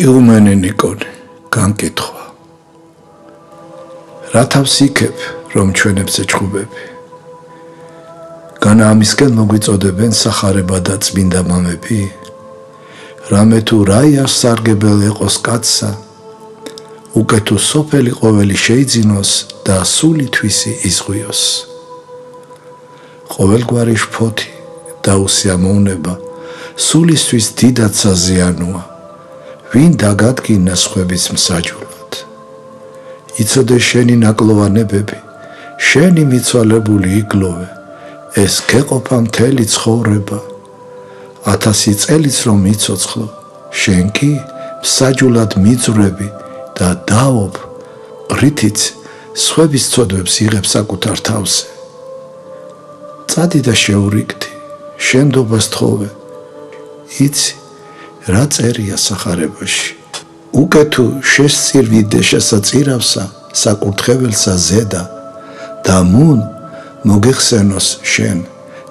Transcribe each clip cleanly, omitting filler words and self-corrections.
იუმენი ნიკონი, განკითხვა. რა თავს იქებ, რომ ჩვენებს ეჩხუბები? განა ამისკენ მოგვიწოდებენ სახარება და წმინდა მამები? რამე თუ რაიას სარგებელი ეყოს კაცსა, უკეთო სოფელი ყოველი შეიძინოს და სული თვისი იზღვიოს. ყოველგვარი შფოთი და უსიამოვნება სულისთვის დიდად საზიანოა. ვინ დაგადგინა სხვების მსაჯულად? იცოდე შენი ნაკლოვანებები, შენი მიცვალებული იგლოვე, ეს გეყოფა მთელი ცხოვრება. 1000 წელიც რომ მიცოცხლო, შენ კი მსაჯულად მიძვრები და დაობ, რითიც სხვების ცოდვებს იღებ საკუთარ თავზე. წადი და შეურიგდი, შენდობას თხოვე, იცი, რა წერია სახარებაში. უკეთო შესწირვიდე შესაწირავსა, საკურთხეველსა ზედა და მუნ მოგეხსენოს შენ,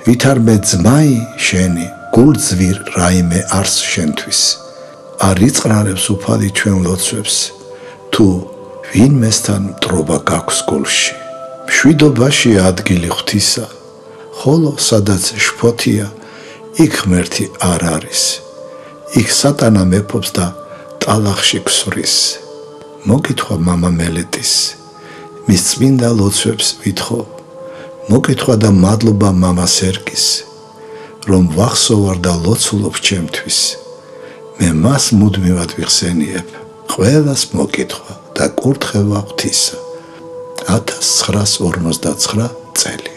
ვითარმე ძმაი შენი გულძვირ რაიმე არს შენთვის. არ იწყრარებს უფალი ჩვენ ლოცვებს, თუ ვინმესთან მტრობა გაქვს გულში. მშვიდობაშია ადგილი ღვთისა, ხოლო სადაც შფოთია, იქ ღმერთი არ არის. იქ სატანა მეფობს და ტალახში ქსვრის. მოგითხრა მამა მელეტის, მის წმინდა ლოცვებს ვითხოვ. მოგითხრა და მადლობა მამა სერგის, რომ ვახსოვარ და ლოცულობ ჩემთვის. მე მას მუდმივად ვიხსენიებ, ყველას მოგითხრა და კურთხევა ღვთისა. 1959 წელი.